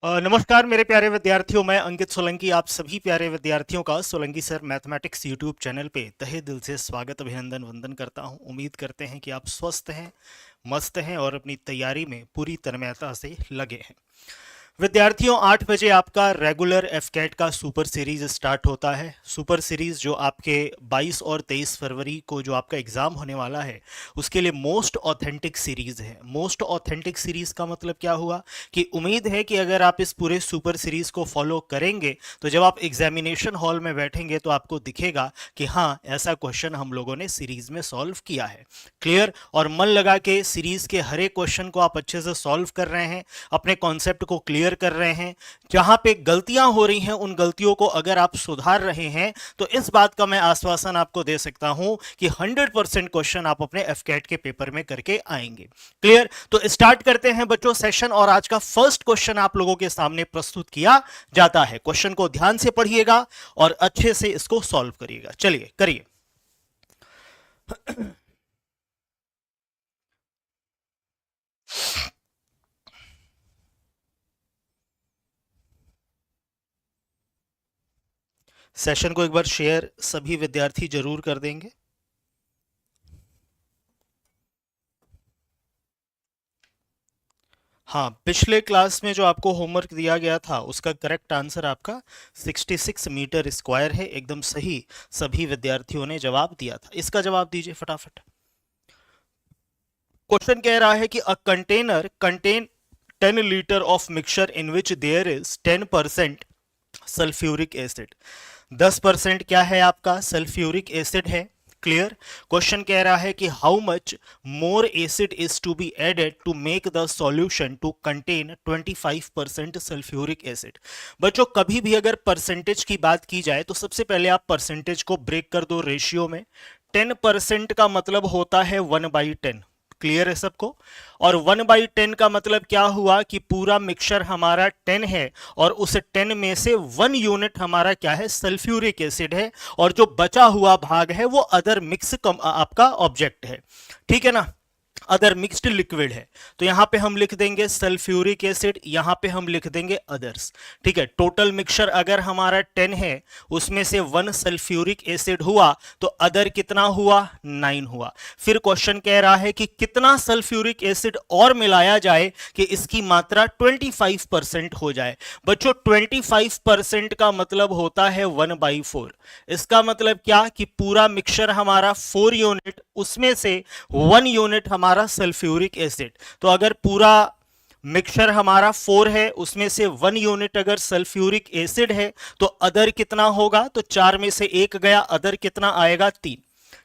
नमस्कार मेरे प्यारे विद्यार्थियों, मैं अंकित सोलंकी आप सभी प्यारे विद्यार्थियों का Solanki sir mathematics YouTube channel पे तहे दिल से स्वागत अभिनंदन वंदन करता हूं। उम्मीद करते हैं कि आप स्वस्थ हैं, मस्त हैं और अपनी तैयारी में पूरी तन्मयता से लगे हैं। विद्यार्थियों, 8 बजे आपका रेगुलर एफकेट का सुपर सीरीज स्टार्ट होता है। सुपर सीरीज जो आपके 22 और 23 फरवरी को जो आपका एग्जाम होने वाला है, उसके लिए मोस्ट ऑथेंटिक सीरीज है। मोस्ट ऑथेंटिक सीरीज का मतलब क्या हुआ कि उम्मीद है कि अगर आप इस पूरे सुपर सीरीज को फॉलो करेंगे तो जब आप एग्जामिनेशन हॉल में बैठेंगे तो आपको दिखेगा कि हाँ, ऐसा क्वेश्चन हम लोगों ने सीरीज में सॉल्व किया है। क्लियर? और मन लगा के सीरीज के हर एक क्वेश्चन को आप अच्छे से सॉल्व कर रहे हैं, अपने कॉन्सेप्ट को क्लियर कर रहे हैं। जहां पे गलतियां हो रही हैं उन गलतियों को अगर आप सुधार रहे हैं तो इस बात का मैं आश्वासन आपको दे सकता हूं कि 100% क्वेश्चन आप अपने एफकेट के पेपर में करके आएंगे। क्लियर? तो स्टार्ट करते हैं बच्चों सेशन, और आज का फर्स्ट क्वेश्चन आप लोगों के सामने प्रस्तुत किया जाता है। क्वेश्चन को ध्यान से पढ़िएगा और अच्छे से इसको सॉल्व करिएगा। चलिए करिए। सेशन को एक बार शेयर सभी विद्यार्थी जरूर कर देंगे। हाँ, पिछले क्लास में जो आपको होमवर्क दिया गया था उसका करेक्ट आंसर आपका 66 मीटर स्क्वायर है। एकदम सही सभी विद्यार्थियों ने जवाब दिया था। इसका जवाब दीजिए फटाफट। क्वेश्चन कह रहा है कि a container contain 10 litre of mixture in which there is 10% sulphuric acid. 10% क्या है आपका? सल्फ्यूरिक एसिड है। क्लियर? क्वेश्चन कह रहा है कि how much more acid is to be added to make the solution to contain 25% sulphuric acid. बच्चों, कभी भी अगर परसेंटेज की बात की जाए तो सबसे पहले आप परसेंटेज को ब्रेक कर दो रेशियो में। 10% का मतलब होता है 1/10। क्लियर है सबको? और 1/10 का मतलब क्या हुआ कि पूरा मिक्सचर हमारा 10 है और उस 10 में से 1 यूनिट हमारा क्या है? सल्फ्यूरिक एसिड है, और जो बचा हुआ भाग है वो अदर मिक्स आपका ऑब्जेक्ट है। ठीक है ना? अदर मिक्स्ड लिक्विड है। तो यहां पे हम लिख देंगे सल्फ्यूरिक एसिड, यहां पे हम लिख देंगे अदर्स। ठीक है? टोटल मिक्सचर अगर हमारा 10 है, उसमें से 1 सल्फ्यूरिक एसिड हुआ तो अदर कितना हुआ? 9 हुआ। फिर क्वेश्चन कह रहा है कि कितना सल्फ्यूरिक एसिड और मिलाया जाए कि इसकी मात्रा 25% हो जाए। बच्चों, 25% का मतलब होता है 1/4। इसका मतलब क्या कि पूरा मिक्सचर हमारा 4 यूनिट, उसमें से 1 यूनिट हमारा सल्फ्यूरिक एसिड। तो अगर पूरा मिक्सचर हमारा 4 है, उसमें से 1 यूनिट अगर सल्फ्यूरिक एसिड है तो अदर कितना होगा? तो 4 में से 1 गया, अदर कितना आएगा? 3।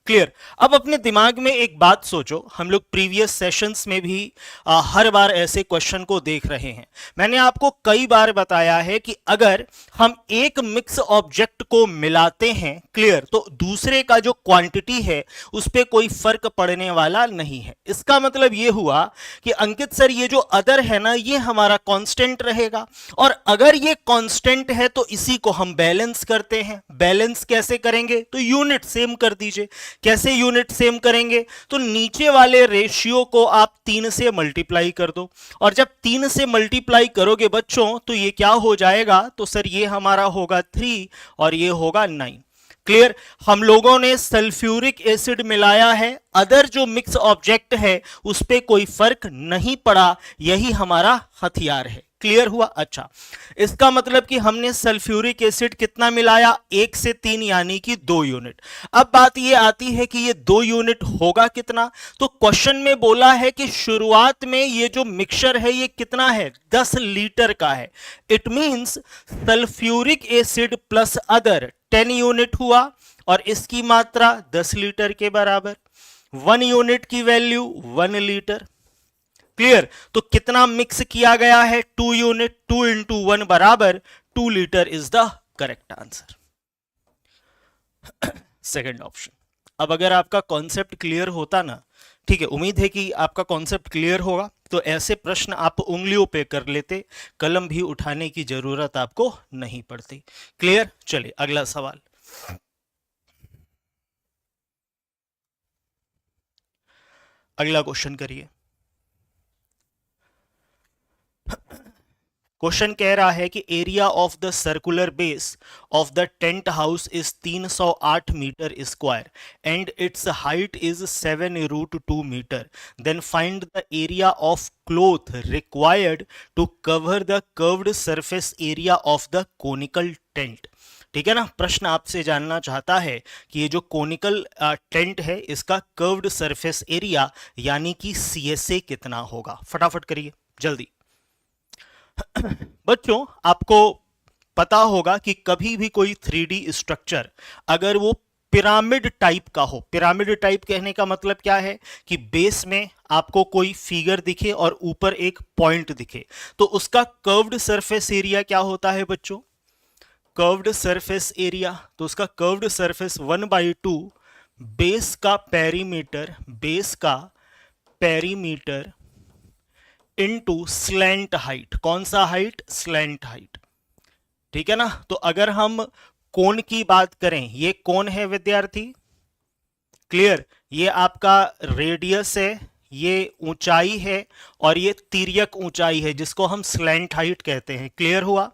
क्लियर? अब अपने दिमाग में एक बात सोचो, हम लोग प्रीवियस सेशंस में भी हर बार ऐसे क्वेश्चन को देख रहे हैं। मैंने आपको कई बार बताया है कि अगर हम एक मिक्स ऑब्जेक्ट को मिलाते हैं, क्लियर, तो दूसरे का जो क्वांटिटी है उस पर कोई फर्क पड़ने वाला नहीं है। इसका मतलब यह हुआ कि अंकित सर ये जो अदर है ना, ये हमारा कांस्टेंट रहेगा, और अगर ये कांस्टेंट है तो इसी को हम बैलेंस करते हैं। बैलेंस कैसे करेंगे? तो यूनिट सेम कर दीजिए। कैसे यूनिट सेम करेंगे? तो नीचे वाले रेशियो को आप 3 से मल्टीप्लाई कर दो, और जब 3 से मल्टीप्लाई करोगे बच्चों तो ये क्या हो जाएगा? तो सर ये हमारा होगा 3 और ये होगा 9। क्लियर? हम लोगों ने सल्फ्यूरिक एसिड मिलाया है, अदर जो मिक्स ऑब्जेक्ट है उस पर कोई फर्क नहीं पड़ा। यही हमारा हथियार है। क्लियर हुआ? अच्छा, इसका मतलब कि हमने सल्फ्यूरिक एसिड कितना मिलाया? 1 से 3 यानी कि 2 यूनिट। अब बात ये आती है कि ये 2 यूनिट होगा कितना? तो क्वेश्चन में बोला है कि शुरुआत में ये जो मिक्सचर है ये कितना है? 10 लीटर का है। It means sulphuric acid plus other 10 unit हुआ, और इसकी मात्रा 10 लीटर के बराबर। 1 यूनिट की वैल्यू 1 लीटर। क्लियर? तो कितना मिक्स किया गया है? 2 यूनिट। 2 इंटू 1 बराबर 2 litre is the correct answer. Second option. अब अगर आपका कॉन्सेप्ट क्लियर होता ना, ठीक है, उम्मीद है कि आपका कॉन्सेप्ट क्लियर होगा, तो ऐसे प्रश्न आप उंगलियों पे कर लेते, कलम भी उठाने की जरूरत आपको नहीं पड़ती। क्लियर? चलिए अगला सवाल। अगला क्वेश्चन करिए। क्वेश्चन कह रहा है कि area of the circular base of the tent house is 308 metre square and its height is 7√2 metre, then find the area of cloth required to cover the curved surface area of the conical tent. ठीक है ना, प्रश्न आपसे जानना चाहता है कि ये जो कोनिकल टेंट है इसका कर्व्ड सरफेस एरिया यानी कि सीएसए कितना होगा। फटाफट करिए जल्दी। बच्चों आपको पता होगा कि कभी भी कोई 3D स्ट्रक्चर अगर वो पिरामिड टाइप का हो, पिरामिड टाइप कहने का मतलब क्या है कि बेस में आपको कोई फिगर दिखे और ऊपर एक पॉइंट दिखे, तो उसका कर्व्ड सरफेस एरिया क्या होता है बच्चों? कर्व्ड सरफेस एरिया, तो उसका कर्व्ड सरफेस 1/2 बेस का पेरीमीटर, बेस का पेरीमीटर इनटू स्लैंट हाइट। कौन सा हाइट? Slant height. ठीक है ना, तो अगर हम कोण की बात करें, ये कोण है विद्यार्थी, क्लियर, ये आपका रेडियस है, ये ऊंचाई है और ये तिर्यक ऊंचाई है जिसको हम स्लैंट हाइट कहते हैं। क्लियर हुआ?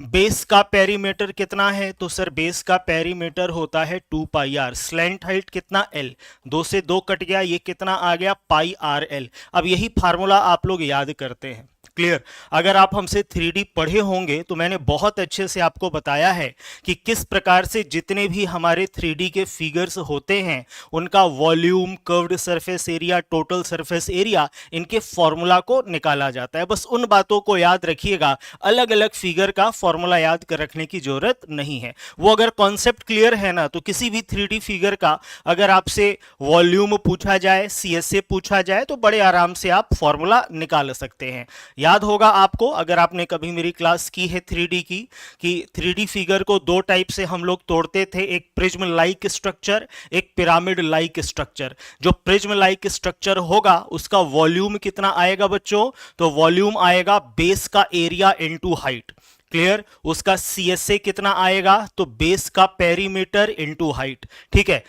बेस का पेरीमीटर कितना है? तो सर बेस का पेरीमीटर होता है 2πr। स्लैंट हाइट कितना? l। 2 से 2 कट गया, ये कितना आ गया? πrl। अब यही फार्मूला आप लोग याद करते हैं। क्लियर? अगर आप हमसे 3D पढ़े होंगे तो मैंने बहुत अच्छे से आपको बताया है कि किस प्रकार से जितने भी हमारे 3D के फिगर्स होते हैं उनका volume, curved surface area, total surface area, इनके फॉर्मूला को निकाला जाता है। बस उन बातों को याद रखिएगा, अलग अलग फिगर का फॉर्मूला याद कर रखने की जरूरत नहीं है। वो अगर कॉन्सेप्ट क्लियर है ना, तो किसी भी 3D फिगर का अगर आपसे वॉल्यूम पूछा जाए, सीएसए पूछा जाए, तो बड़े आराम से आप फॉर्मूला निकाल सकते हैं। याद होगा आपको, अगर आपने कभी मेरी क्लास की है 3D की, कि 3D फिगर को 2 टाइप से हम लोग तोड़ते थे, एक प्रिज्म लाइक स्ट्रक्चर, एक पिरामिड लाइक स्ट्रक्चर। जो प्रिज्म लाइक स्ट्रक्चर होगा उसका वॉल्यूम कितना आएगा बच्चों? तो वॉल्यूम आएगा बेस का एरिया इनटू हाइट। क्लियर? उसका सीएसए कितना आएगा? तो बेस का पेरीमीटर इनटू हाइट। ठीक है,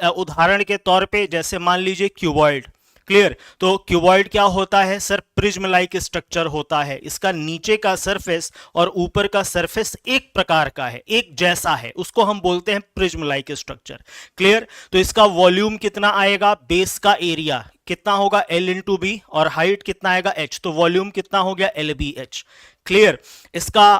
उदाहरण के तौर पे जैसे मान लीजिए क्यूबॉइड। क्लियर? तो क्यूबॉइड क्या होता है सर? प्रिज्म लाइक स्ट्रक्चर होता है। इसका नीचे का सरफेस और ऊपर का सरफेस एक प्रकार का है, एक जैसा है, उसको हम बोलते हैं प्रिज्म लाइक स्ट्रक्चर। क्लियर? तो इसका वॉल्यूम कितना आएगा? बेस का एरिया कितना होगा? L इंटू बी, और हाइट कितना आएगा? h। तो वॉल्यूम कितना हो गया? LBH। क्लियर? इसका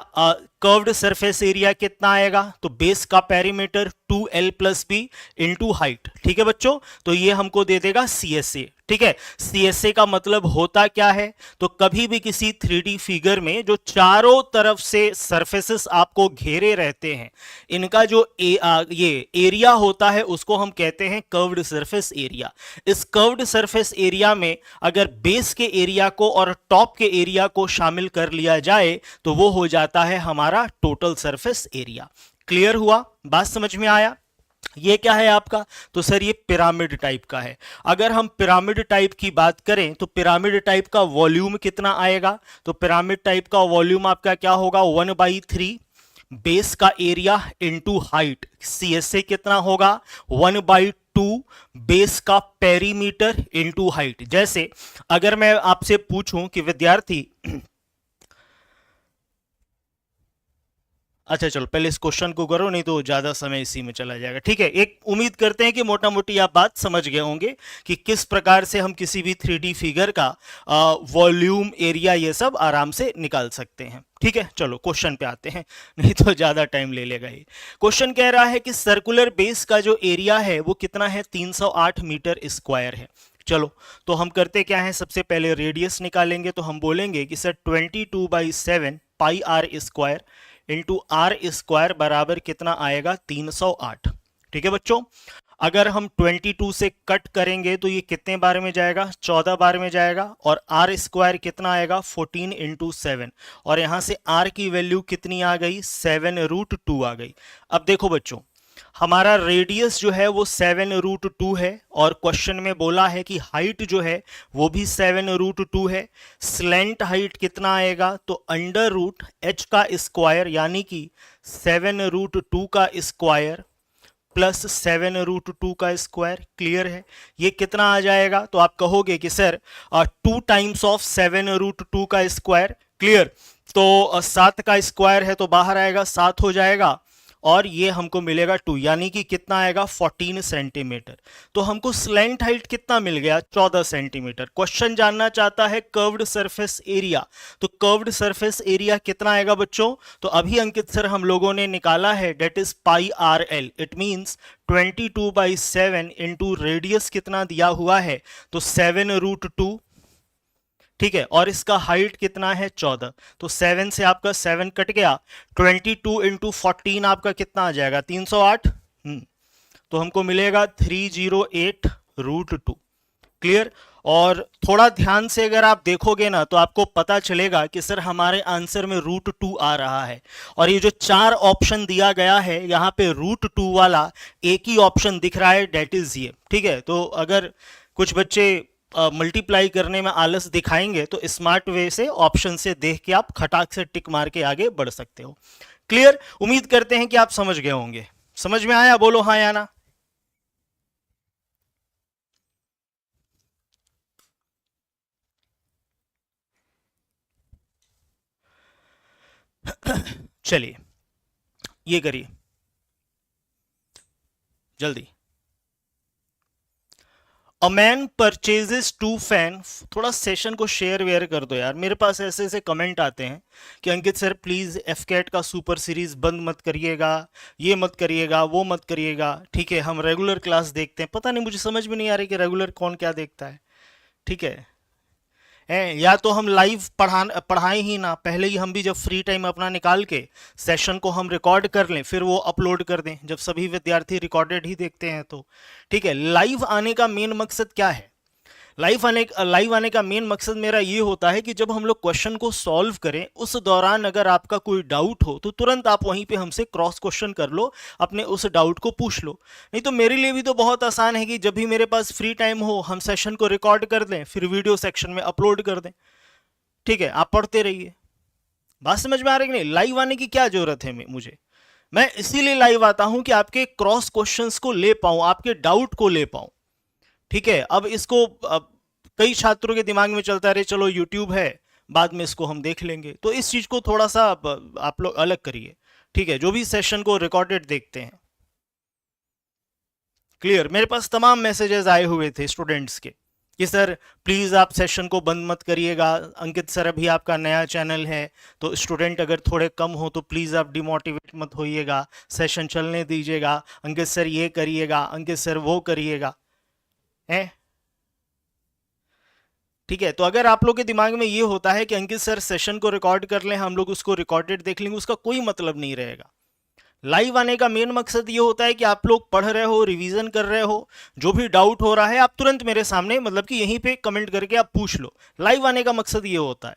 कर्व्ड सरफेस एरिया कितना आएगा? तो बेस का perimeter 2L plus b into height. ठीक है बच्चों, तो ये हमको दे देगा CSA। ठीक है, CSA का मतलब होता क्या है? तो कभी भी किसी 3D फिगर में जो चारों तरफ से सरफेसेस आपको घेरे रहते हैं, इनका जो ये एरिया होता है उसको हम कहते हैं कर्व्ड सरफेस एरिया। इस कर्व्ड सरफेस एरिया में अगर बेस के एरिया को और टॉप के एरिया को शामिल कर लिया जाए तो वो हो जाता है हमारा टोटल सरफेस एरिया। क्लियर हुआ? बात समझ में आया? ये क्या है आपका? तो सर ये पिरामिड टाइप का है। अगर हम पिरामिड टाइप की बात करें तो पिरामिड टाइप का वॉल्यूम कितना आएगा? तो पिरामिड टाइप का वॉल्यूम आपका क्या होगा? 1/3 बेस का एरिया इनटू हाइट। सीएसए कितना होगा? 1/2 बेस का पेरीमीटर इनटू हाइट। जैसे अगर मैं आपसे पूछूं कि विद्यार्थी, अच्छा चलो पहले इस क्वेश्चन को करो, नहीं तो ज्यादा समय इसी में चला जाएगा। ठीक है, एक उम्मीद करते हैं कि मोटा मोटी आप बात समझ गए होंगे कि किस प्रकार से हम किसी भी 3D फिगर का वॉल्यूम, एरिया, ये सब आराम से निकाल सकते हैं। ठीक है, चलो क्वेश्चन पे आते हैं, नहीं तो ज्यादा टाइम ले लेगा ये। क्वेश्चन कह रहा है कि सर्कुलर बेस का जो एरिया है वो कितना है? 308 मीटर स्क्वायर है। चलो तो हम करते क्या है, सबसे पहले रेडियस निकालेंगे। तो हम बोलेंगे कि sir 22/7 πr² into are square बराबर कितना आएगा? 308। ठीक है बच्चों, अगर हम 22 से कट करेंगे तो ये कितने बार में जाएगा? 14 बार में जाएगा। और आर स्क्वायर कितना आएगा? 14 इंटू 7। और यहां से आर की वैल्यू कितनी आ गई? 7√2 आ गई। अब देखो बच्चों, हमारा रेडियस जो है वो 7√2 है और क्वेश्चन में बोला है कि हाइट जो है वो भी 7√2 है। स्लैंट हाइट कितना आएगा? तो √h का स्क्वायर यानी कि 7√2 का स्क्वायर प्लस 7√2 का स्क्वायर। क्लियर है? ये कितना आ जाएगा? तो आप कहोगे कि सर 2 टाइम्स ऑफ 7√2 का स्क्वायर। क्लियर? तो 7 का स्क्वायर है तो बाहर आएगा 7 हो जाएगा, और ये हमको मिलेगा 2, यानी कि कितना आएगा 14 सेंटीमीटर। तो हमको स्लैंट हाइट कितना मिल गया 14 सेंटीमीटर। क्वेश्चन जानना चाहता है कर्व्ड सरफेस एरिया, तो कर्व्ड सरफेस एरिया कितना आएगा बच्चों? तो अभी अंकित सर हम लोगों ने निकाला है, that is pi r l, it means 22/7 into radius कितना दिया हुआ है, तो 7√2, ठीक है, और इसका हाइट कितना है 14, तो 7 से आपका 7 कट गया, 22 इंटू 14 आपका कितना आ जाएगा 308। तो हमको मिलेगा 308√2। क्लियर? और थोड़ा ध्यान से अगर आप देखोगे ना तो आपको पता चलेगा कि सर हमारे आंसर में √2 आ रहा है, और ये जो 4 ऑप्शन दिया गया है यहाँ पे √2 वाला एक ही ऑप्शन दिख रहा है, डेट इज ये। ठीक है, तो अगर कुछ बच्चे मल्टीप्लाई करने में आलस दिखाएंगे तो स्मार्ट वे से ऑप्शन से देख के आप खटाक से टिक मार के आगे बढ़ सकते हो। क्लियर? उम्मीद करते हैं कि आप समझ गए होंगे। समझ में आया? बोलो हाँ या ना। चलिए ये करिए जल्दी। A man purchases 2 fan. थोड़ा सेशन को शेयर वेयर कर दो यार, मेरे पास ऐसे ऐसे कमेंट आते हैं कि अंकित सर प्लीज एफ कैट का सुपर सीरीज बंद मत करिएगा, ये मत करिएगा, वो मत करिएगा। ठीक है, हम रेगुलर क्लास देखते हैं, पता नहीं मुझे समझ में नहीं आ रही कि रेगुलर कौन क्या देखता है। ठीक है, या तो हम लाइव पढ़ाएं ही ना, पहले ही हम भी जब फ्री टाइम अपना निकाल के सेशन को हम रिकॉर्ड कर लें, फिर वो अपलोड कर दें, जब सभी विद्यार्थी रिकॉर्डेड ही देखते हैं तो। ठीक है, लाइव आने का मेन मकसद क्या है? लाइव आने का मेन मकसद मेरा ये होता है कि जब हम लोग क्वेश्चन को सॉल्व करें उस दौरान अगर आपका कोई डाउट हो तो तुरंत आप वहीं पे हमसे क्रॉस क्वेश्चन कर लो, अपने उस डाउट को पूछ लो। नहीं तो मेरे लिए भी तो बहुत आसान है कि जब भी मेरे पास फ्री टाइम हो हम सेशन को रिकॉर्ड कर दें, फिर वीडियो सेक्शन में अपलोड कर दें। ठीक है, आप पढ़ते रहिए। बात समझ में आ रही कि नहीं? लाइव आने की क्या जरूरत है मुझे? मैं इसीलिए लाइव आता हूं कि आपके क्रॉस क्वेश्चंस को ले पाऊं, आपके डाउट को ले पाऊं। ठीक है, अब इसको कई छात्रों के दिमाग में चलता है, चलो यूट्यूब है बाद में इसको हम देख लेंगे, तो इस चीज को थोड़ा सा आप लोग अलग करिए। ठीक है, जो भी सेशन को रिकॉर्डेड देखते हैं। क्लियर? मेरे पास तमाम मैसेजेस आए हुए थे स्टूडेंट्स के कि सर प्लीज़ आप सेशन को बंद मत करिएगा, अंकित सर अभी आपका नया चैनल है तो स्टूडेंट अगर थोड़े कम हो तो प्लीज़ आप डिमोटिवेट मत होइएगा, सेशन चलने दीजिएगा, अंकित सर ये करिएगा, अंकित सर वो करिएगा। है ठीक है, तो अगर आप लोग के दिमाग में ये होता है कि अंकित सर सेशन को रिकॉर्ड कर लें, हम लोग उसको रिकॉर्डेड देख लेंगे, उसका कोई मतलब नहीं रहेगा। लाइव आने का मेन मकसद ये होता है कि आप लोग पढ़ रहे हो, रिवीजन कर रहे हो, जो भी डाउट हो रहा है आप तुरंत मेरे सामने मतलब कि यहीं पे कमेंट करके आप पूछ लो। लाइव आने का मकसद ये होता है।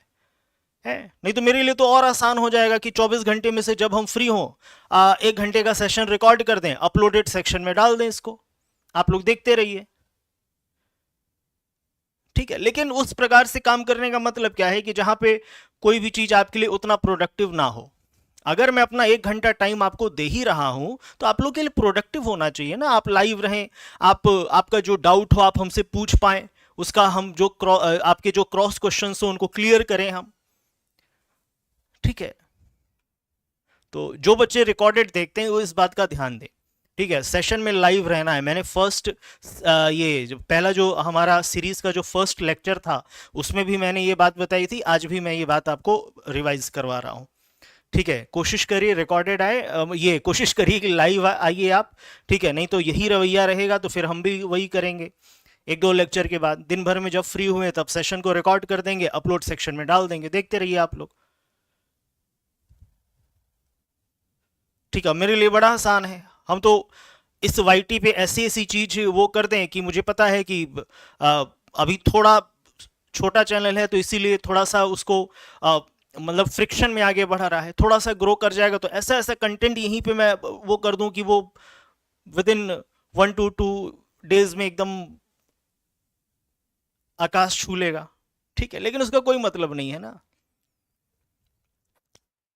नहीं तो मेरे लिए तो और आसान हो जाएगा कि 24 घंटे में से जब हम फ्री हो 1 घंटे का सेशन रिकॉर्ड कर दें, अपलोडेड सेक्शन में डाल दें, इसको आप लोग देखते रहिए। ठीक है, लेकिन उस प्रकार से काम करने का मतलब क्या है कि जहां पे कोई भी चीज आपके लिए उतना प्रोडक्टिव ना हो। अगर मैं अपना 1 घंटा टाइम आपको दे ही रहा हूं तो आप लोग के लिए प्रोडक्टिव होना चाहिए ना, आप लाइव रहें, आप आपका जो डाउट हो आप हमसे पूछ पाए, उसका हम जो आपके जो क्रॉस क्वेश्चन हो उनको क्लियर करें हम। ठीक है, तो जो बच्चे रिकॉर्डेड देखते हैं वो इस बात का ध्यान दें। ठीक है, सेशन में लाइव रहना है। मैंने फर्स्ट ये जो पहला जो हमारा सीरीज का जो फर्स्ट लेक्चर था उसमें भी मैंने ये बात बताई थी, आज भी मैं ये बात आपको रिवाइज करवा रहा हूँ। ठीक है, कोशिश करिए रिकॉर्डेड आए, ये कोशिश करिए कि लाइव आइए आप। ठीक है, नहीं तो यही रवैया रहेगा तो फिर हम भी वही करेंगे। 1-2 लेक्चर के बाद दिन भर में जब फ्री हुए तब सेशन को रिकॉर्ड कर देंगे, अपलोड सेक्शन में डाल देंगे, देखते रहिए आप लोग। ठीक है, मेरे लिए बड़ा आसान है। हम तो इस वाईटी पे ऐसी ऐसी चीज वो कर दें कि मुझे पता है कि अभी थोड़ा छोटा चैनल है तो इसीलिए थोड़ा सा उसको मतलब फ्रिक्शन में आगे बढ़ा रहा है, थोड़ा सा ग्रो कर जाएगा तो ऐसा ऐसा कंटेंट यहीं पे मैं वो कर दूं कि वो विद इन 1 to 2 डेज में एकदम आकाश छू लेगा। ठीक है, लेकिन उसका कोई मतलब नहीं है ना।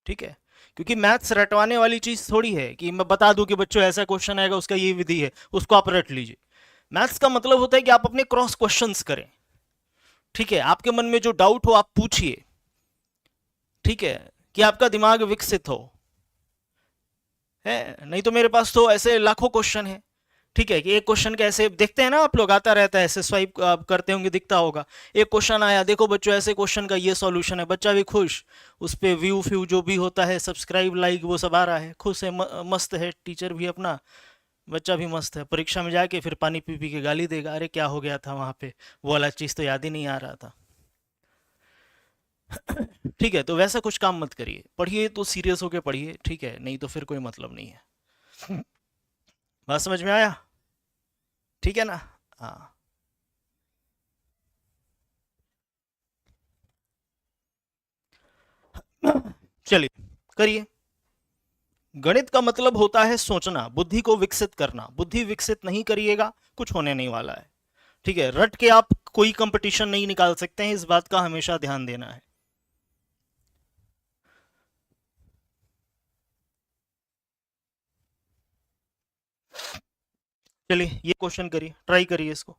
ठीक है, क्योंकि मैथ्स रटवाने वाली चीज थोड़ी है कि मैं बता दूं कि बच्चों ऐसा क्वेश्चन आएगा उसका ये विधि है, उसको आप रट लीजिए। मैथ्स का मतलब होता है कि आप अपने क्रॉस क्वेश्चंस करें। ठीक है, आपके मन में जो डाउट हो आप पूछिए। ठीक है, कि आपका दिमाग विकसित हो, है नहीं तो मेरे पास तो ऐसे लाखों क्वेश्चन है। ठीक है, कि एक क्वेश्चन कैसे देखते हैं ना आप लोग, आता रहता है ऐसे स्वाइप आप करते होंगे, दिखता होगा। एक क्वेश्चन आया, देखो बच्चों ऐसे क्वेश्चन का ये सॉल्यूशन है, बच्चा भी खुश, उस पे व्यू फ्यू जो भी होता है, सब्सक्राइब लाइक वो सब आ रहा है, खुश है, मस्त है, टीचर भी अपना, बच्चा भी मस्त है। परीक्षा में जाके फिर पानी पी पी के गाली देगा, अरे क्या हो गया था वहां पे, वो वाला चीज तो याद ही नहीं आ रहा था। ठीक है, तो वैसा कुछ काम मत करिए, पढ़िए तो सीरियस होके पढ़िए, ठीक है, नहीं तो फिर कोई मतलब नहीं है। बात समझ में आया? ठीक है ना? हाँ, चलिए करिए। गणित का मतलब होता है सोचना, बुद्धि को विकसित करना, बुद्धि विकसित नहीं करिएगा कुछ होने नहीं वाला है। ठीक है, रट के आप कोई कंपटीशन नहीं निकाल सकते हैं, इस बात का हमेशा ध्यान देना है। चलिए ये क्वेश्चन करिए, ट्राई करिए इसको।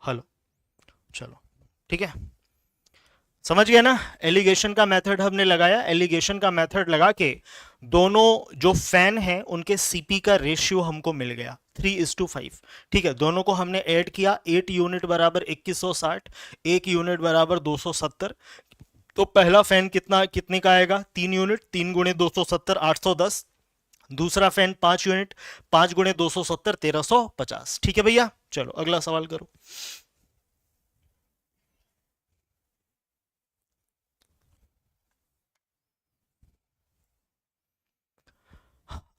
हेलो, चलो ठीक है, समझ गया ना। एलिगेशन का मेथड हमने लगाया, एलिगेशन का मेथड लगा के दोनों जो फैन हैं उनके सीपी का रेशियो हमको मिल गया 3:5। ठीक है, दोनों को हमने ऐड किया, 8 यूनिट बराबर 2160, 1 यूनिट बराबर 270। तो पहला फैन कितने का आएगा, 3 यूनिट, 3 गुणे 270 810। दूसरा फैन 5 यूनिट, 5 गुणे 270 1350। ठीक है भैया, चलो अगला सवाल करो।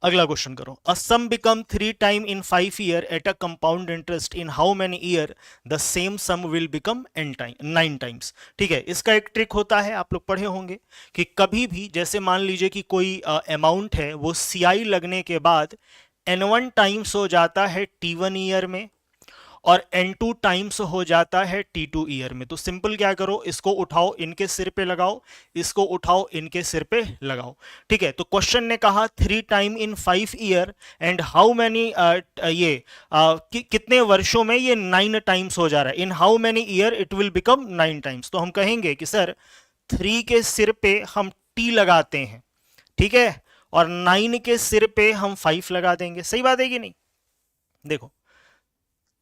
अगला क्वेश्चन करो। A sum become 3 time in 5 year at a compound interest in how many year the same sum will become N time 9 times. ठीक है, इसका एक ट्रिक होता है, आप लोग पढ़े होंगे कि कभी भी जैसे मान लीजिए कि कोई अमाउंट है वो सीआई लगने के बाद N1 टाइम्स हो जाता है T1 ईयर में और N2 टाइम्स हो जाता है T2 ईयर में। तो सिंपल क्या करो, इसको उठाओ इनके सिर पे लगाओ, इसको उठाओ इनके सिर पे लगाओ। ठीक है, तो क्वेश्चन ने कहा 3 time in 5 year and how many, कितने वर्षों में ये 9 टाइम्स हो जा रहा है, in how many year it will become 9 times. तो हम कहेंगे कि सर 3 के सिर पे हम T लगाते हैं, ठीक है, और 9 के सिर पे हम 5 लगा देंगे। सही बात है कि नहीं? देखो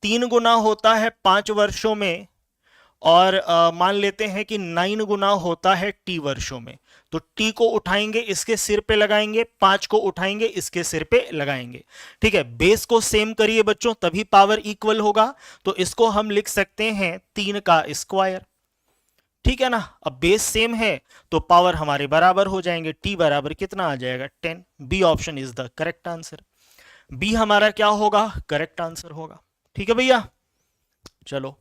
3 गुना होता है 5 वर्षों में, और मान लेते हैं कि 9 गुना होता है T वर्षों में। तो T को उठाएंगे इसके सिर पे लगाएंगे, 5 को उठाएंगे इसके सिर पे लगाएंगे। ठीक है, बेस को सेम करिए बच्चों, तभी पावर इक्वल होगा। तो इसको हम लिख सकते हैं 3 का स्क्वायर। ठीक है ना, अब बेस सेम है तो पावर हमारे बराबर हो जाएंगे। T बराबर कितना आ जाएगा, 10। B option is the correct answer. B हमारा क्या होगा, करेक्ट आंसर होगा। ठीक है भैया, चलो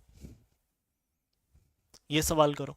ये सवाल करो।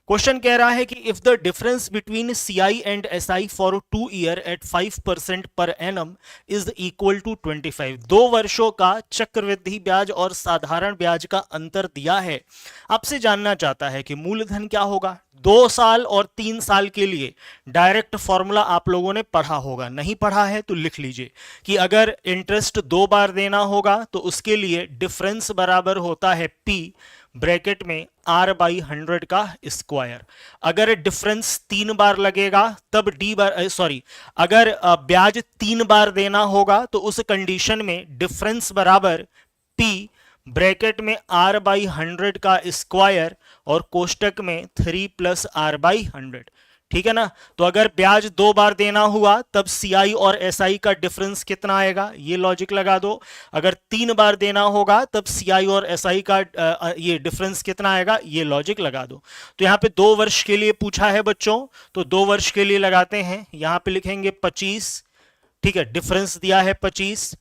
क्वेश्चन कह रहा है कि if the difference between CI and SI for 2 year at 5% per annum is equal to 25। 2 वर्षों का चक्रवृद्धि ब्याज और साधारण ब्याज का अंतर दिया है। आपसे जानना चाहता है कि मूलधन क्या होगा। 2 साल और 3 साल के लिए डायरेक्ट फॉर्मूला आप लोगों ने पढ़ा होगा, नहीं पढ़ा है तो लिख लीजिए कि अगर इंटरेस्ट 2 बार देना होगा तो उसके लिए डिफरेंस बराबर होता है P ब्रैकेट में R/100 का स्क्वायर। अगर डिफरेंस 3 बार लगेगा तब डी बार, सॉरी, अगर ब्याज 3 बार देना होगा तो उस कंडीशन में डिफरेंस बराबर P ब्रैकेट में R/100 का स्क्वायर और कोष्टक में 3 + R/100। ठीक है ना, तो अगर ब्याज 2 बार देना हुआ तब सीआई और एसआई का डिफरेंस कितना आएगा, ये लॉजिक लगा दो। अगर 3 बार देना होगा तब सीआई और एसआई का ये डिफरेंस कितना आएगा, ये लॉजिक लगा दो। तो यहाँ पे 2 वर्ष के लिए पूछा है बच्चों, तो 2 वर्ष के लिए लगाते हैं, यहां पे लिखेंगे 25। ठीक है, डिफरेंस दिया है 25,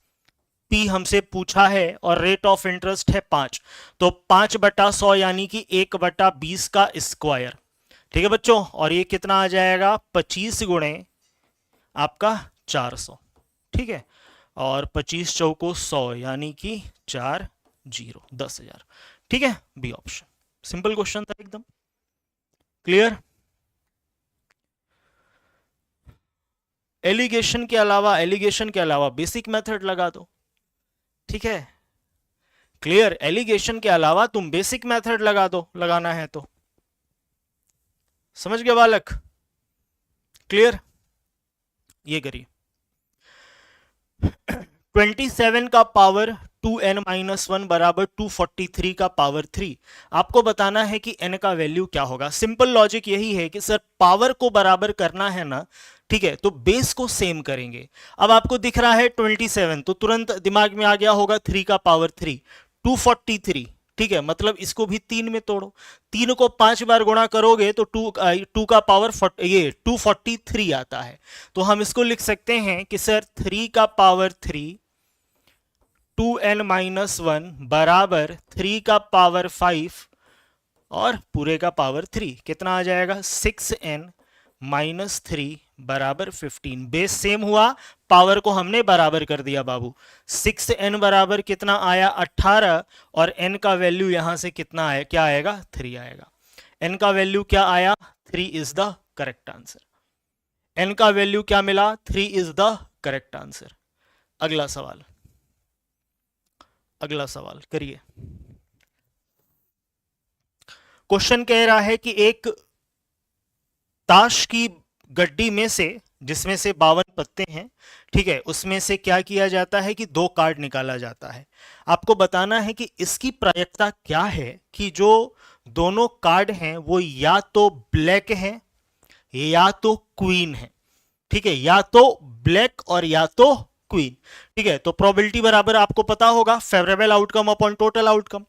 पी हमसे पूछा है और रेट ऑफ इंटरेस्ट है 5। तो 5/100 यानी कि 1/20 का स्क्वायर। ठीक है बच्चों, और ये कितना आ जाएगा, 25 गुणे आपका 400। ठीक है, और 25 चौको 100 यानी कि 10,000। ठीक है, बी ऑप्शन। सिंपल क्वेश्चन था एकदम, क्लियर। एलिगेशन के अलावा बेसिक मेथड लगा दो। ठीक है, क्लियर, एलिगेशन के अलावा तुम बेसिक मेथड लगा दो, लगाना है तो। समझ गए बालक, क्लियर। ये करिए 27 का पावर 2n-1 बराबर 243 का पावर 3। आपको बताना है कि n का वैल्यू क्या होगा। सिंपल लॉजिक यही है कि सर पावर को बराबर करना है ना, ठीक है, तो बेस को सेम करेंगे। अब आपको दिख रहा है 27, तो तुरंत दिमाग में आ गया होगा 3 का पावर 3, 243। ठीक है, मतलब इसको भी 3 में तोड़ो, 3 को 5 बार गुणा करोगे तो 2 का पावर ये 243 आता है। तो हम इसको लिख सकते हैं कि सर 3 का पावर 3 2n-1 बराबर 3 का पावर 5 और पूरे का पावर 3 कितना आ जाएगा, 6n-3 बराबर 15। बेस सेम हुआ, पावर को हमने बराबर कर दिया बाबू। 6n बराबर कितना आया, 18, और n का वैल्यू यहां से कितना आया, क्या आएगा, 3 आएगा। n का वैल्यू क्या आया, 3 is the correct answer. n का वैल्यू क्या मिला, 3 इज द करेक्ट आंसर। अगला सवाल करिए। क्वेश्चन कह रहा है कि एक ताश की गड्डी में से, जिसमें से 52 पत्ते हैं, ठीक है, उसमें से क्या किया जाता है कि 2 कार्ड निकाला जाता है। आपको बताना है कि इसकी प्रायिकता क्या है कि जो दोनों कार्ड हैं वो या तो ब्लैक हैं या तो क्वीन है, ठीक है, या तो ब्लैक और या तो क्वीन, ठीक है। तो प्रोबेबिलिटी बराबर आपको पता होगा favourable outcome upon total outcome.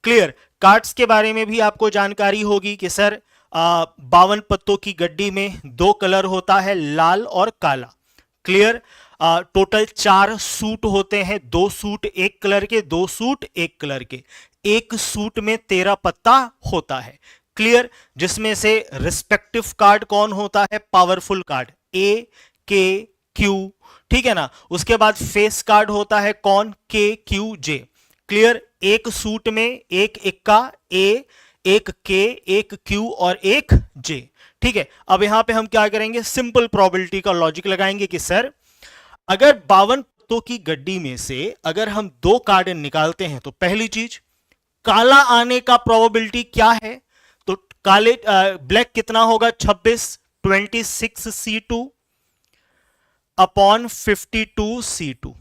Clear. Cards के बारे में भी आपको जानकारी होगी कि सर 52 पत्तों की गड्डी में 2 कलर होता है, लाल और काला। क्लियर। टोटल 4 सूट होते हैं, 2 सूट एक कलर के, 2 सूट एक कलर के, एक सूट में 13 पत्ता होता है। क्लियर। जिसमें से रिस्पेक्टिव कार्ड कौन होता है? पावरफुल कार्ड ए, के, क्यू, ठीक है ना। उसके बाद फेस कार्ड होता है कौन? के, क्यू, जे। क्लियर। एक सूट में एक इक्का ए, एक के, एक क्यू और एक जे, ठीक है। अब यहां पे हम क्या करेंगे? सिंपल प्रोबेबिलिटी का लॉजिक लगाएंगे कि सर अगर 52 पत्तों की गड्डी में से अगर हम 2 कार्ड निकालते हैं तो पहली चीज काला आने का प्रोबेबिलिटी क्या है? तो काले ब्लैक कितना होगा? 26, 26C2 अपॉन 52C2,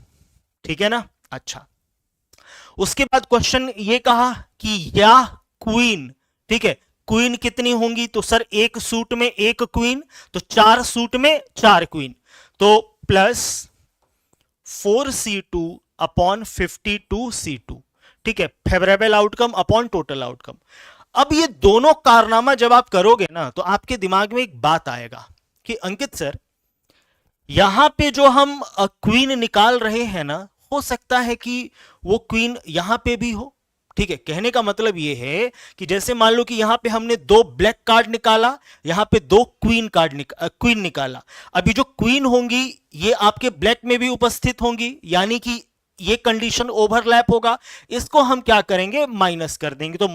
ठीक है ना। अच्छा, उसके बाद क्वेश्चन ये कहा कि या क्वीन, ठीक है, क्वीन कितनी होंगी? तो सर एक सूट में एक क्वीन, तो 4 सूट में 4 क्वीन, तो प्लस 4C2 अपॉन 52C2, ठीक है, favourable outcome upon total outcome. अब ये दोनों कारनामा जब आप करोगे ना तो आपके दिमाग में एक बात आएगा कि अंकित सर यहां पे जो हम क्वीन निकाल रहे हैं ना, हो सकता है कि वो क्वीन यहां पे भी हो, ठीक है। कहने का मतलब ये है कि जैसे मान लो कि यहां पे हमने 2 ब्लैक कार्ड निकाला, यहां पे 2 क्वीन निकाला। अभी जो क्वीन होंगी ये आपके ब्लैक में भी उपस्थित होंगी, यानी कि ये कंडीशन ओवरलैप होगा। इसको हम क्या करेंगे? माइनस कर देंगे। तो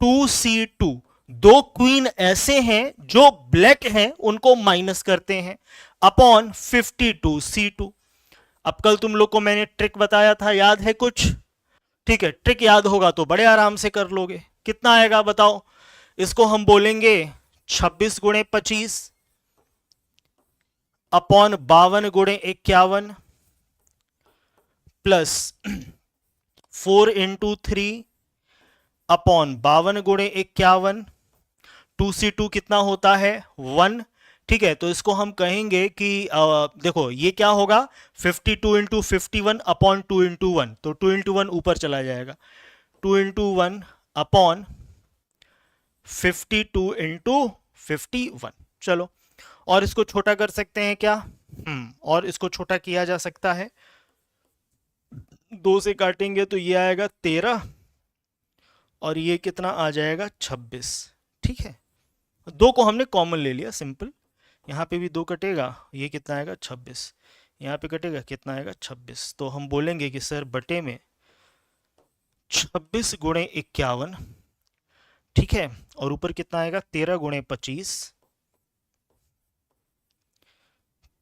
-2C2, 2 क्वीन ऐसे हैं जो ब्लैक हैं, उनको माइनस करते हैं, अपॉन 52C2। अब कल तुम लोग को मैंने ट्रिक बताया था, याद है कुछ? ठीक है, ट्रिक याद होगा तो बड़े आराम से कर लोगे। कितना आएगा बताओ? इसको हम बोलेंगे 26 गुणे 25 अपॉन 52 गुणे 51 प्लस 4 इंटू 3 अपॉन 52 गुणे 51। 2C2 कितना होता है? 1, ठीक है। तो इसको हम कहेंगे कि देखो ये क्या होगा? 52 इंटू 51 अपॉन 2 इंटू 1, तो 2 इंटू 1 ऊपर चला जाएगा, 2 इंटू 1 अपॉन 52 इंटू 51। चलो, और इसको छोटा कर सकते हैं क्या? और इसको छोटा किया जा सकता है, 2 से काटेंगे तो ये आएगा 13 और ये कितना आ जाएगा? 26, ठीक है। 2 को हमने कॉमन ले लिया, सिंपल। यहाँ पे भी 2 कटेगा, ये कितना आएगा? 26। यहाँ पे कटेगा, कितना आएगा? 26। तो हम बोलेंगे कि सर बटे में 26 गुणे 51, ठीक है, और ऊपर कितना आएगा? 13 गुणे 25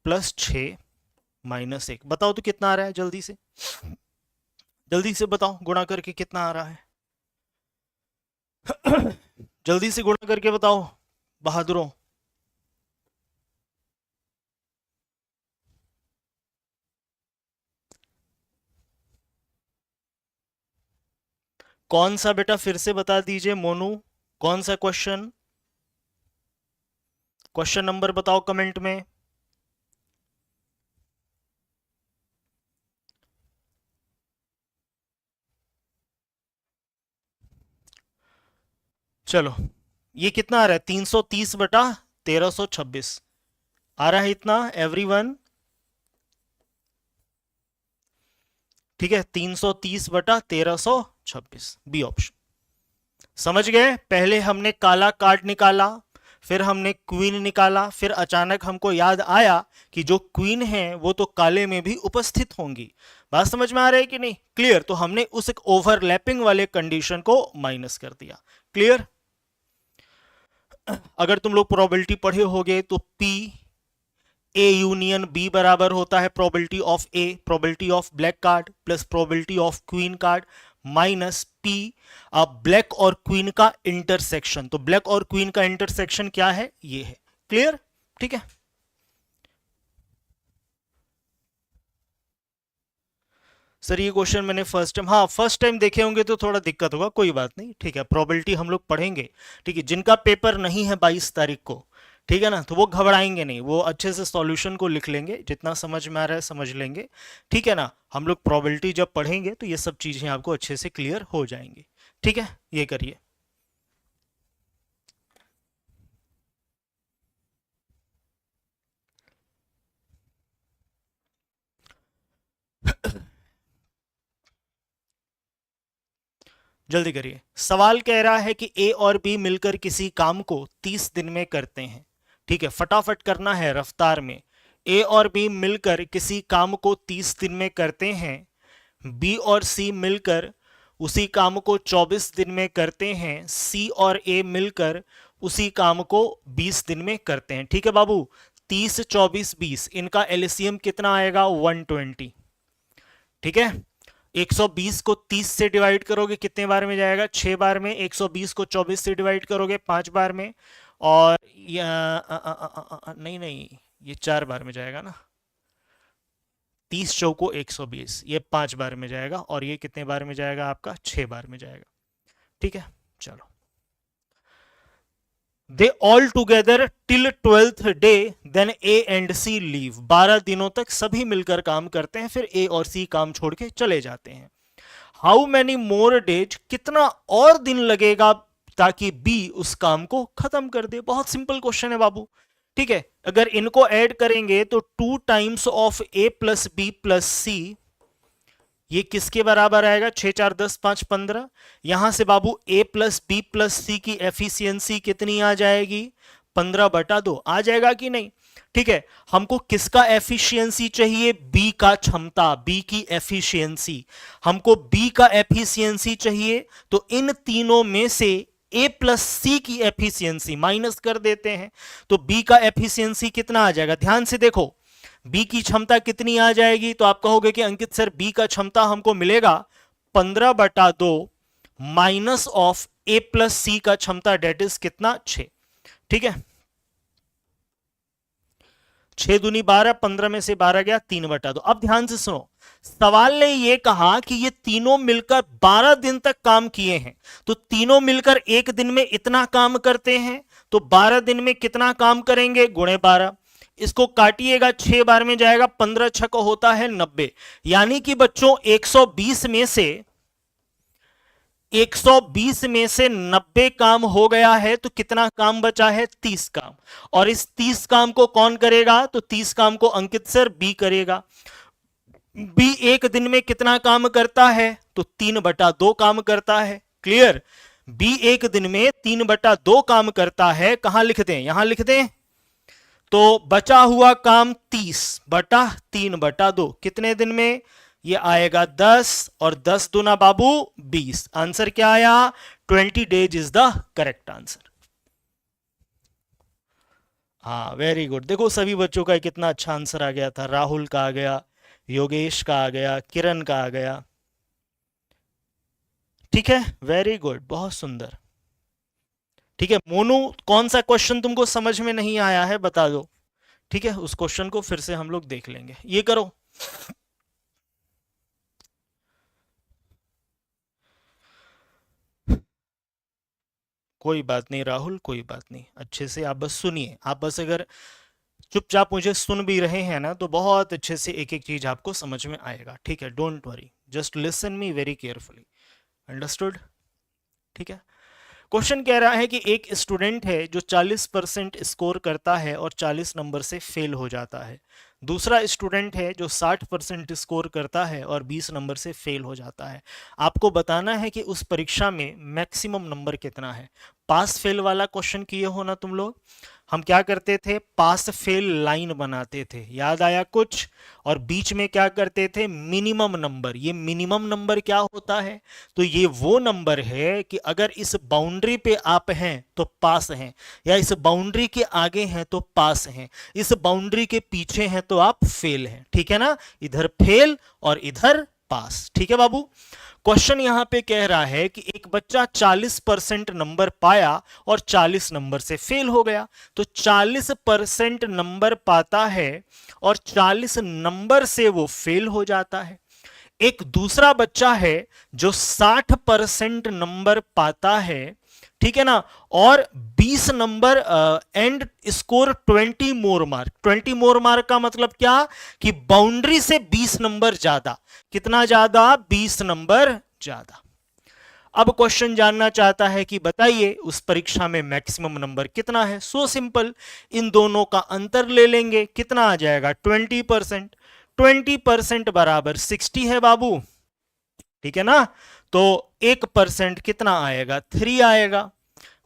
प्लस 6 माइनस 1। बताओ तो कितना आ रहा है? जल्दी से, जल्दी से बताओ, गुणा करके कितना आ रहा है? जल्दी से गुणा करके बताओ बहादुरों। कौन सा बेटा? फिर से बता दीजिए मोनू, कौन सा क्वेश्चन? क्वेश्चन नंबर बताओ कमेंट में। चलो, ये कितना आ रहा है? 330 बटा 1326 आ रहा है इतना, एवरीवन, ठीक है। 330 बटा 1326, बी ऑप्शन। समझ गए? पहले हमने काला कार्ड निकाला, फिर हमने क्वीन निकाला, फिर अचानक हमको याद आया कि जो क्वीन है वो तो काले में भी उपस्थित होंगी। बात समझ में आ रही है कि नहीं? क्लियर। तो हमने उस एक ओवरलैपिंग वाले कंडीशन को माइनस कर दिया। क्लियर। अगर तुम लोग प्रोबेबिलिटी पढ़े होगे तो P A यूनियन B बराबर होता है probability of A, probability of black card plus probability of queen card minus P black और क्वीन का इंटरसेक्शन। तो ब्लैक और क्वीन का इंटरसेक्शन क्या है, ये है। क्लियर, ठीक है। सर ये क्वेश्चन मैंने फर्स्ट टाइम, हाँ फर्स्ट टाइम देखे होंगे तो थोड़ा दिक्कत होगा, कोई बात नहीं, ठीक है। प्रोबेबिलिटी हम लोग पढ़ेंगे, ठीक है। जिनका पेपर नहीं है 22 तारीख को, ठीक है ना, तो वो घबराएंगे नहीं, वो अच्छे से सॉल्यूशन को लिख लेंगे, जितना समझ में आ रहा है समझ लेंगे, ठीक है ना। हम लोग प्रोबेबिलिटी जब पढ़ेंगे तो ये सब चीजें आपको अच्छे से क्लियर हो जाएंगी, ठीक है। ये करिए। जल्दी करिए। सवाल कह रहा है कि ए और बी मिलकर किसी काम को 30 दिन में करते हैं, ठीक है। फटाफट करना है रफ्तार में। ए और बी मिलकर किसी काम को 30 दिन में करते हैं, बी और सी मिलकर उसी काम को 24 दिन में करते हैं, सी और ए मिलकर उसी काम को 20 दिन में करते हैं, ठीक है बाबू। 30 24 20 इनका एलसीएम कितना आएगा, 120, ठीक है। 120 को 30 से डिवाइड करोगे कितने बार में जाएगा, 6 बार में। 120 को 24 से डिवाइड करोगे 5 बार में, और नहीं नहीं, ये 4 बार में जाएगा ना। 30 चौको 120, ये 5 बार में जाएगा, और ये कितने बार में जाएगा आपका, 6 बार में जाएगा, ठीक है। चलो, they all together till 12th day, then A and C leave. 12 दिनों तक सभी मिलकर काम करते हैं, फिर ए और सी काम छोड़ के चले जाते हैं। हाउ मैनी मोर डेज, कितना और दिन लगेगा ताकि बी उस काम को खत्म कर दे। बहुत सिंपल क्वेश्चन है बाबू, ठीक है। अगर इनको ऐड करेंगे तो 2 times of A plus B plus C, ये किसके बराबर आएगा, 6 4 10 5 15। यहां से बाबू ए प्लस बी प्लस सी की एफिशिएंसी कितनी आ जाएगी, 15/2 आ जाएगा कि नहीं, ठीक है। हमको किसका एफिशिएंसी चाहिए, बी का क्षमता, बी की एफिशिएंसी। हमको बी का एफिशिएंसी चाहिए, तो इन तीनों में से ए प्लस सी की एफिशिएंसी माइनस कर देते हैं, तो बी का एफिशिएंसी कितना आ जाएगा। ध्यान से देखो, बी की क्षमता कितनी आ जाएगी, तो आप कहोगे कि अंकित सर बी का क्षमता हमको मिलेगा 15/2 माइनस ऑफ ए प्लस सी का क्षमता, डेट इज कितना, 6, ठीक है। 6 दूनी 12, 15 में से 12 गया, 3/2। अब ध्यान से सुनो, सवाल ने यह कहा कि ये तीनों मिलकर 12 दिन तक काम किए हैं, तो तीनों मिलकर एक दिन में इतना काम करते हैं, तो 12 दिन में कितना काम करेंगे, गुणे 12। इसको काटिएगा, 6 बार में जाएगा, 15 छक होता है 90। यानी कि बच्चों 120 में से 90 काम हो गया है, तो कितना काम बचा है, 30 काम। और इस 30 काम को कौन करेगा, तो 30 काम को अंकित सर बी करेगा। बी एक दिन में कितना काम करता है, तो 3/2 काम करता है। क्लियर, बी एक दिन में 3/2 काम करता है। कहां लिख दें, यहां लिख दें। तो बचा हुआ काम 30/3/2 कितने दिन में, ये आएगा 10, और 10 दूना बाबू 20। आंसर क्या आया, 20 days is the correct answer. हाँ वेरी गुड, देखो सभी बच्चों का कितना अच्छा आंसर आ गया था। राहुल का आ गया, योगेश का आ गया, किरण का आ गया, ठीक है, वेरी गुड, बहुत सुंदर, ठीक है। मोनू, कौन सा क्वेश्चन तुमको समझ में नहीं आया है बता दो, ठीक है। उस क्वेश्चन को फिर से हम लोग देख लेंगे। ये करो, कोई बात नहीं राहुल, कोई बात नहीं, अच्छे से आप बस सुनिए। आप बस अगर चुपचाप मुझे सुन भी रहे हैं ना, तो बहुत अच्छे से एक एक चीज आपको समझ में आएगा, ठीक है। Don't worry, just listen me very carefully, understood, ठीक है। क्वेश्चन कह रहा है कि एक स्टूडेंट है जो 40% स्कोर करता है और 40 नंबर से फेल हो जाता है। दूसरा स्टूडेंट है जो 60% स्कोर करता है और 20 नंबर से फेल हो जाता है। आपको बताना है कि उस परीक्षा में मैक्सिमम नंबर कितना है। पास फेल वाला क्वेश्चन किए हो ना तुम लोग, हम क्या करते थे, पास फेल लाइन बनाते थे, याद आया कुछ, और बीच में क्या करते थे, मिनिमम नंबर। ये मिनिमम नंबर क्या होता है, तो ये वो नंबर है कि अगर इस बाउंड्री पे आप हैं तो पास हैं, या इस बाउंड्री के आगे हैं तो पास हैं, इस बाउंड्री के पीछे हैं तो आप फेल हैं, ठीक है ना। इधर फेल और इधर पास। ठीक है बाबू, क्वेश्चन यहां पे कह रहा है कि एक बच्चा 40% नंबर पाया और 40 नंबर से फेल हो गया। तो 40% नंबर पाता है और 40 नंबर से वो फेल हो जाता है। एक दूसरा बच्चा है जो 60% नंबर पाता है, ठीक है ना, और 20 number and score 20 more mark. 20 more mark का मतलब क्या कि बाउंड्री से 20 नंबर ज्यादा। कितना ज्यादा? 20 नंबर ज्यादा। अब क्वेश्चन जानना चाहता है कि बताइए उस परीक्षा में मैक्सिमम नंबर कितना है। सो सिंपल, इन दोनों का अंतर ले लेंगे, कितना आ जाएगा? 20%। 20% बराबर 60 है बाबू, ठीक है ना। तो 1% कितना आएगा? 3 आएगा।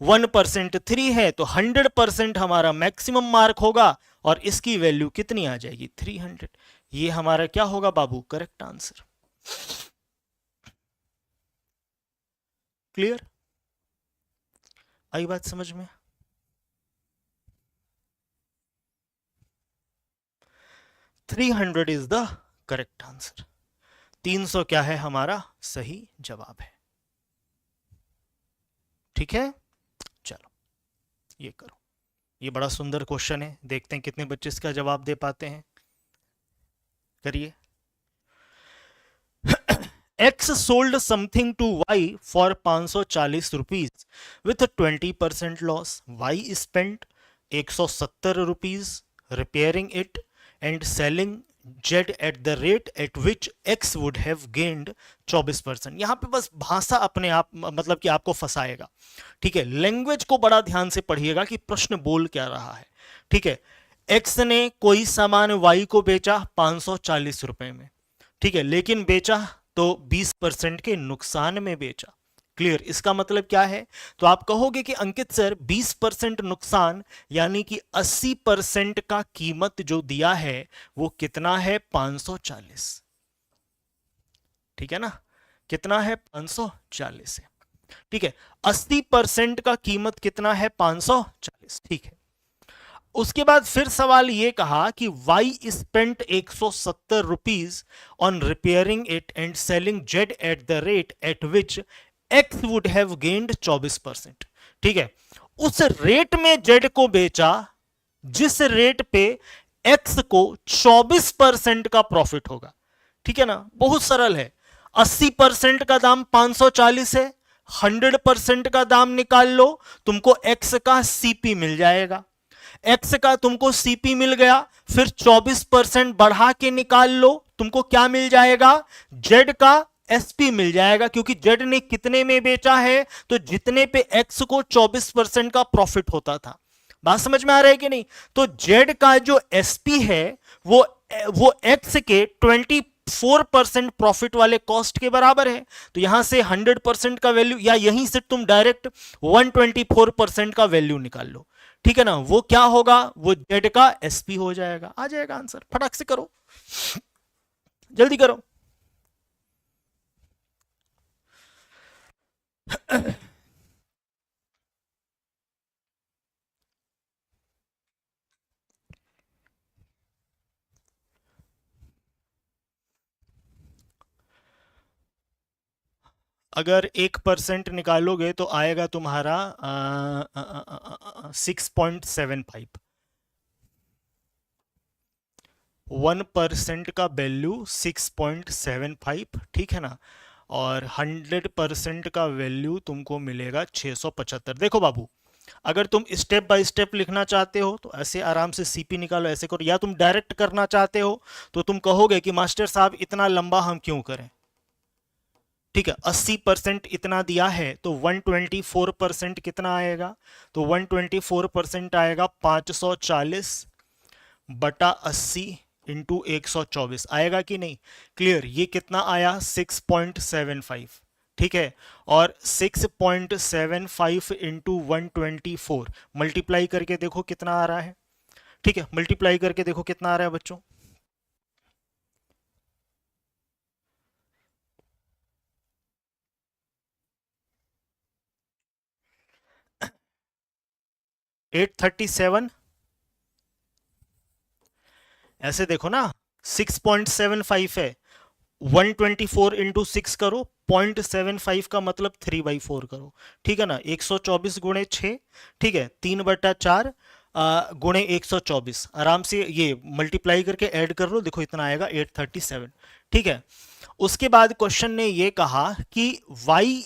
1% 3 है, तो 100% हमारा मैक्सिमम मार्क होगा और इसकी वैल्यू कितनी आ जाएगी? 300। ये हमारा क्या होगा बाबू? Correct answer. क्लियर? आई बात समझ में? 300 इज द करेक्ट आंसर। 300 क्या है? हमारा सही जवाब है। ठीक है, चलो ये करो। ये बड़ा सुंदर क्वेश्चन है, देखते हैं कितने बच्चे इसका जवाब दे पाते हैं। करिए। X sold something to Y for 540 rupees with a 20% loss. Y spent 170 rupees repairing it and selling Z at the rate at which X would have gained 24%। यहाँ पे बस भाषा अपने आप मतलब कि आपको फंसाएगा। ठीक है, लैंग्वेज को बड़ा ध्यान से पढ़िएगा कि प्रश्न बोल क्या रहा है। ठीक है, X ने कोई सामान Y को बेचा 540 रुपए में, ठीक है, लेकिन बेचा तो 20% के नुकसान में बेचा। क्लियर? इसका मतलब क्या है? तो आप कहोगे कि अंकित सर 20% नुकसान यानी कि 80% का कीमत जो दिया है वो कितना है? 540। ठीक है ना, कितना है? 540 है। ठीक है, 80% का कीमत कितना है? 540। ठीक है, उसके बाद फिर सवाल ये कहा कि Y spent 170 rupees on repairing it and selling Z at the rate at which X would have gained 24%। ठीक है, उस रेट में जेड को बेचा जिस रेट पे एक्स को 24% का प्रॉफिट होगा। ठीक है ना, बहुत सरल है। 80% का दाम 540 है, 100% का दाम निकाल लो, तुमको एक्स का सीपी मिल जाएगा। एक्स का तुमको सीपी मिल गया, फिर 24% बढ़ा के निकाल लो, तुमको क्या मिल जाएगा? जेड का एसपी मिल जाएगा, क्योंकि जेड ने कितने में बेचा है? तो जितने पे एक्स को 24% का प्रॉफिट होता था। बात समझ में आ रहा है कि नहीं? तो जेड का जो एसपी है वो एक्स के 24% प्रॉफिट वाले कॉस्ट के बराबर है। तो यहां से 100% का वैल्यू, या यहीं से तुम डायरेक्ट 124% का वैल्यू निकाल लो। ठीक है ना, वो क्या होगा? वो जेड का एसपी हो जाएगा। आ जाएगा आंसर। फटाक से करो, जल्दी करो। अगर 1% निकालोगे तो आएगा तुम्हारा 6.75। 1% का वैल्यू 6.75, ठीक है ना, और 100% का वैल्यू तुमको मिलेगा 675। देखो बाबू, अगर तुम स्टेप बाय स्टेप लिखना चाहते हो तो ऐसे आराम से सीपी निकालो, ऐसे करो, या तुम डायरेक्ट करना चाहते हो तो तुम कहोगे कि मास्टर साहब इतना लंबा हम क्यों करें। ठीक है, 80% इतना दिया है तो 124% कितना आएगा? तो 124% आएगा 540 बटा 80 इंटू 124 आएगा कि नहीं? क्लियर? ये कितना आया? 6.75। ठीक है, और 6.75 इंटू 124 मल्टीप्लाई करके देखो कितना आ रहा है। ठीक है, मल्टीप्लाई करके देखो कितना आ रहा है बच्चों। 837। ऐसे देखो ना, 6.75 है, 124 इंटू 6 करो, 0.75 का मतलब 3/4 करो, ठीक है ना। 124 गुणे 6, ठीक है, 3/4 गुणे 124, आराम से ये मल्टीप्लाई करके ऐड कर लो, देखो इतना आएगा 837, ठीक है। उसके बाद क्वेश्चन ने ये कहा कि वाई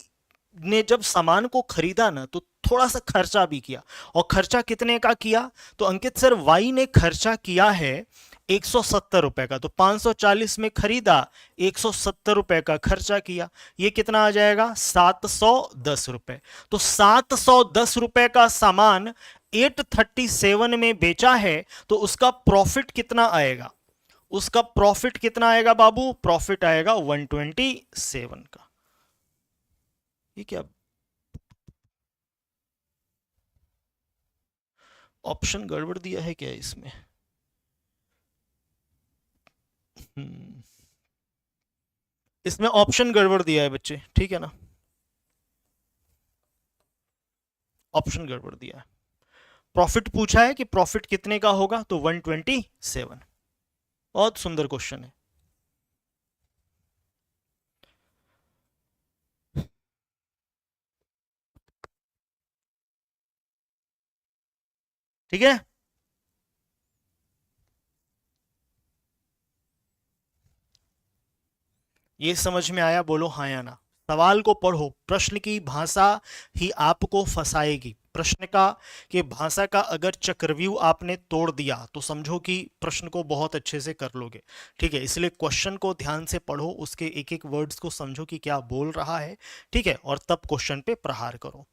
ने जब सामान को खरीदा ना तो थोड़ा सा खर्चा भी किया, और खर्चा कितने का किया, तो अंकित सर वाई ने खर्चा किया है 170 रुपए का, तो 540 में खरीदा, 170 रुपए का खर्चा किया, ये कितना आ जाएगा 710 रुपए। तो 710 रुपए का सामान 837 में बेचा है, तो उसका प्रॉफिट कितना आएगा, उसका प्रॉफिट कितना आएगा बाबू, प्रॉफिट आएगा 127 का। ये क्या ऑप्शन गड़बड़ दिया है क्या इसमें? इसमें ऑप्शन गड़बड़ दिया है बच्चे, ठीक है ना, ऑप्शन गड़बड़ दिया है। प्रॉफिट पूछा है कि प्रॉफिट कितने का होगा, तो 127। बहुत सुंदर क्वेश्चन है। ठीक है, ये समझ में आया, बोलो हाँ या ना। सवाल को पढ़ो, प्रश्न की भाषा ही आपको फंसाएगी। प्रश्न का के भाषा का अगर चक्रव्यूह आपने तोड़ दिया तो समझो कि प्रश्न को बहुत अच्छे से कर लोगे, ठीक है। इसलिए क्वेश्चन को ध्यान से पढ़ो, उसके एक एक वर्ड्स को समझो कि क्या बोल रहा है, ठीक है, और तब क्वेश्चन पे प्रहार करो।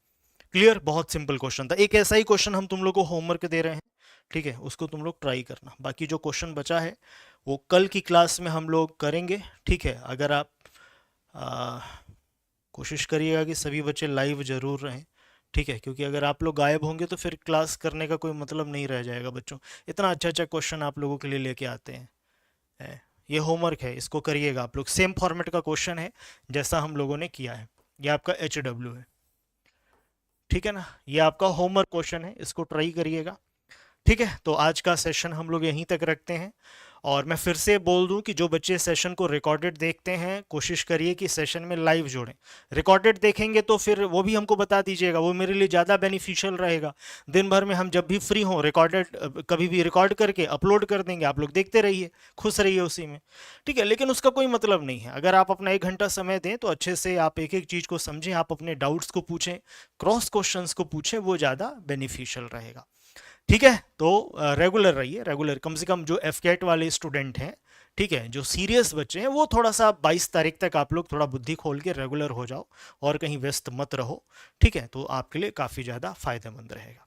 क्लियर, बहुत सिंपल क्वेश्चन था। एक ऐसा ही क्वेश्चन हम तुम लोग को होमवर्क दे रहे हैं, ठीक है, उसको तुम लोग ट्राई करना। बाकी जो क्वेश्चन बचा है वो कल की क्लास में हम लोग करेंगे, ठीक है। अगर आप कोशिश करिएगा कि सभी बच्चे लाइव जरूर रहें, ठीक है, क्योंकि अगर आप लोग गायब होंगे तो फिर क्लास करने का कोई मतलब नहीं रह जाएगा बच्चों। इतना अच्छा अच्छा क्वेश्चन आप लोगों के लिए लेके आते हैं, ये होमवर्क है, इसको करिएगा आप लोग। सेम फॉर्मेट का क्वेश्चन है जैसा हम लोगों ने किया है, ये आपका HW है, ठीक है ना, ये आपका होमवर्क क्वेश्चन है, इसको ट्राई करिएगा, ठीक है। तो आज का सेशन हम लोग यहीं तक रखते हैं। और मैं फिर से बोल दूं कि जो बच्चे सेशन को रिकॉर्डेड देखते हैं कोशिश करिए कि सेशन में लाइव जोड़ें। रिकॉर्डेड देखेंगे तो फिर वो भी हमको बता दीजिएगा, वो मेरे लिए ज़्यादा बेनिफिशियल रहेगा। दिन भर में हम जब भी फ्री हों रिकॉर्डेड कभी भी रिकॉर्ड करके अपलोड कर देंगे, आप लोग देखते रहिए, खुश रहिए उसी में, ठीक है। लेकिन उसका कोई मतलब नहीं है, अगर आप अपना 1 घंटा समय दें तो अच्छे से आप एक एक चीज़ को समझें, आप अपने डाउट्स को पूछें, क्रॉस क्वेश्चंस को पूछें, वो ज़्यादा बेनिफिशियल रहेगा, ठीक है। तो रेगुलर रहिए, रेगुलर, कम से कम जो एफकेट वाले स्टूडेंट हैं, ठीक है, जो सीरियस बच्चे हैं, वो थोड़ा सा 22 तारीख तक आप लोग थोड़ा बुद्धि खोल के रेगुलर हो जाओ और कहीं व्यस्त मत रहो, ठीक है, तो आपके लिए काफ़ी ज़्यादा फायदेमंद रहेगा,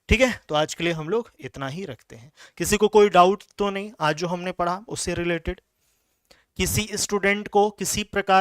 ठीक है। तो आज के लिए हम लोग इतना ही रखते हैं। किसी को कोई डाउट तो नहीं आज जो हमने पढ़ा उससे रिलेटेड, किसी स्टूडेंट को किसी प्रकार